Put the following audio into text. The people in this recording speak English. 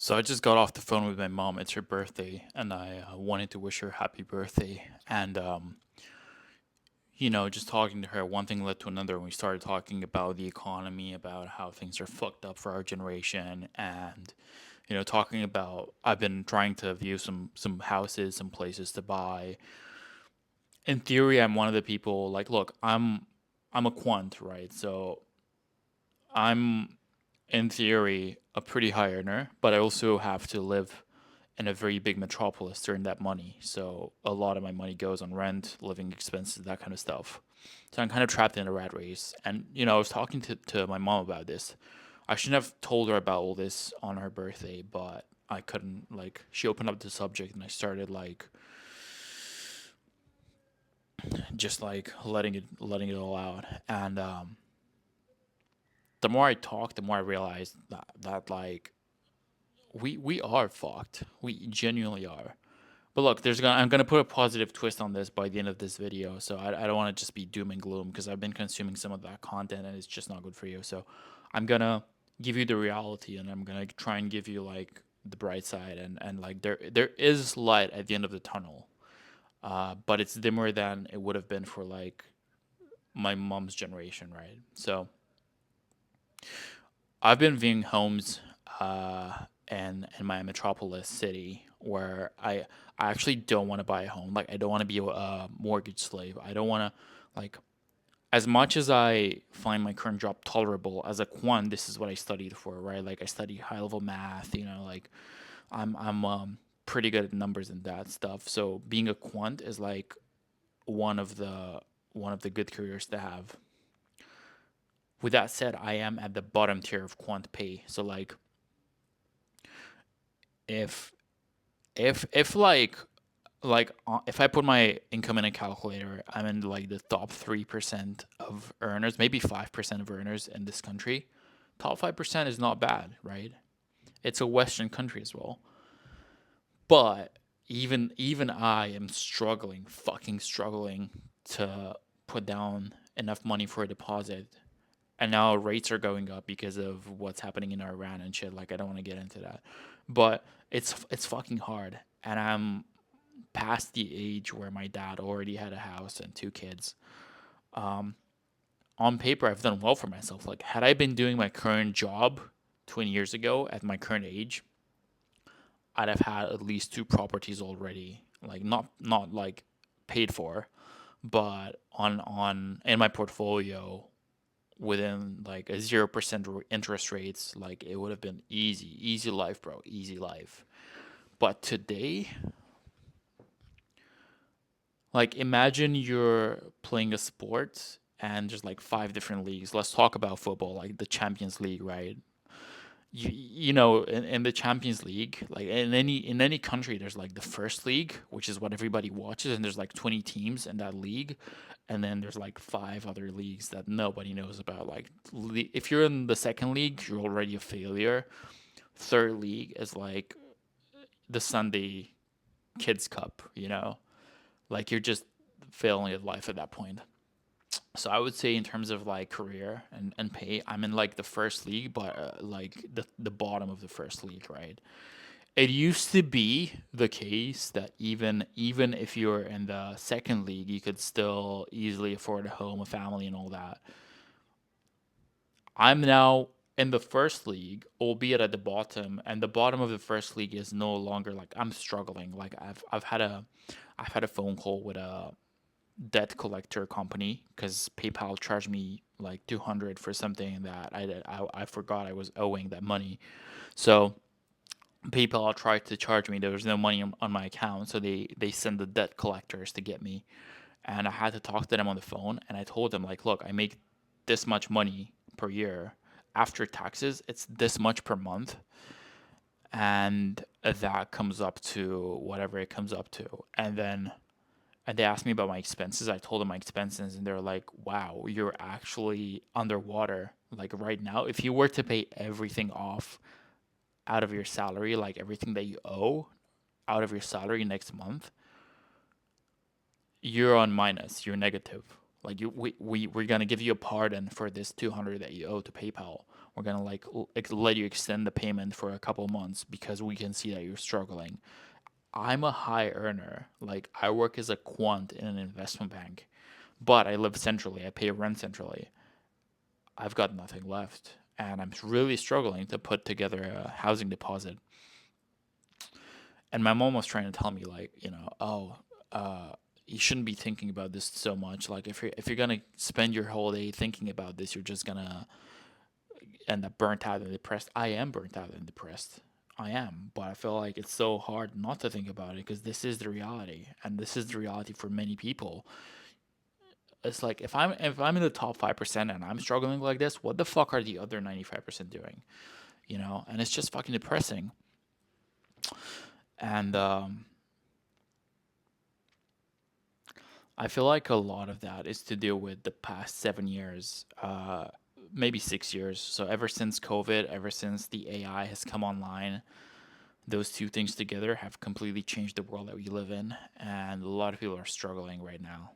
So I just got off the phone with my mom. It's her birthday, and I wanted to wish her happy birthday. And just talking to her, one thing led to another, and we started talking about the economy, about how things are fucked up for our generation, and talking about I've been trying to view some houses, some places to buy. In theory, I'm one of the people like, look, I'm a quant, right? So I'm in theory a pretty high earner, but I also have to live in a very big metropolis to earn that money. So a lot of my money goes on rent, living expenses, that kind of stuff. So I'm kind of trapped in a rat race. And, I was talking to my mom about this. I shouldn't have told her about all this on her birthday, but I couldn't. Like, she opened up the subject and I started, like, just like letting it all out. And the more I talked, the more I realized that like, we are fucked. We genuinely are. But look, I'm gonna put a positive twist on this by the end of this video. So I don't want to just be doom and gloom because I've been consuming some of that content and it's just not good for you. So I'm gonna give you the reality and I'm gonna try and give you like the bright side and like there is light at the end of the tunnel. But it's dimmer than it would have been for like my mom's generation, right? So I've been viewing homes in my metropolis city where I actually don't want to buy a home. Like I don't want to be a mortgage slave. I don't want to like as much as I find my current job tolerable as a quant, this is what I studied for, right? Like I studied high level math, like I'm pretty good at numbers and that stuff. So being a quant is like one of the one of the good careers to have. With that said, I am at the bottom tier of quant pay. So like if if if I put my income in a calculator, I'm in like the top 3% of earners, maybe 5% of earners in this country. Top 5% is not bad, right? It's a Western country as well. But even I am struggling, fucking struggling to put down enough money for a deposit. And now rates are going up because of what's happening in Iran and shit. Like I don't want to get into that. But it's fucking hard. And I'm past the age where my dad already had a house and two kids. Um, on paper, I've done well for myself. Like, had I been doing my current job 20 years ago at my current age, I'd have had at least two properties already. Like, not like paid for, but on in my portfolio within like a 0% interest rates. Like, it would have been easy life, bro, easy life. But today, like imagine you're playing a sport and there's like five different leagues. Let's talk about football, like the Champions League, right? In the Champions League, like in any country, there's like the first league, which is what everybody watches, and there's like 20 teams in that league, and then there's like five other leagues that nobody knows about. Like if you're in the second league, you're already a failure. Third league is like the Sunday Kids Cup, like you're just failing at life at that point. So I would say in terms of like career and pay, I'm in like the first league, but like the bottom of the first league, right? It used to be the case that even if you're in the second league, you could still easily afford a home, a family, and all that. I'm now in the first league, albeit at the bottom, and the bottom of the first league is no longer like I'm struggling. Like I've had a phone call with a debt collector company because PayPal charged me like 200 for something that I forgot I was owing that money. So PayPal tried to charge me. There was no money on my account, so they sent the debt collectors to get me, and I had to talk to them on the phone. And I told them like, look, I make this much money per year after taxes. It's this much per month, and that comes up to whatever it comes up to, and they asked me about my expenses. I told them my expenses, and they're like, "Wow, you're actually underwater. Like right now, if you were to pay everything off out of your salary, like everything that you owe out of your salary next month, you're on minus. You're negative. Like we're gonna give you a pardon for this 200 that you owe to PayPal. We're gonna let you extend the payment for a couple months because we can see that you're struggling. I'm a high earner. Like I work as a quant in an investment bank, but I live centrally. I pay rent centrally. I've got nothing left, and I'm really struggling to put together a housing deposit. And my mom was trying to tell me like, oh, you shouldn't be thinking about this so much. Like if you're gonna spend your whole day thinking about this, you're just gonna end up burnt out and depressed. I am burnt out and depressed. I am, but I feel like it's so hard not to think about it because this is the reality, and this is the reality for many people. It's like if I'm in the top 5% and I'm struggling like this, what the fuck are the other 95% doing? And it's just fucking depressing. And I feel like a lot of that is to do with the past 7 years, maybe 6 years. So ever since COVID, ever since the AI has come online, those two things together have completely changed the world that we live in, and a lot of people are struggling right now.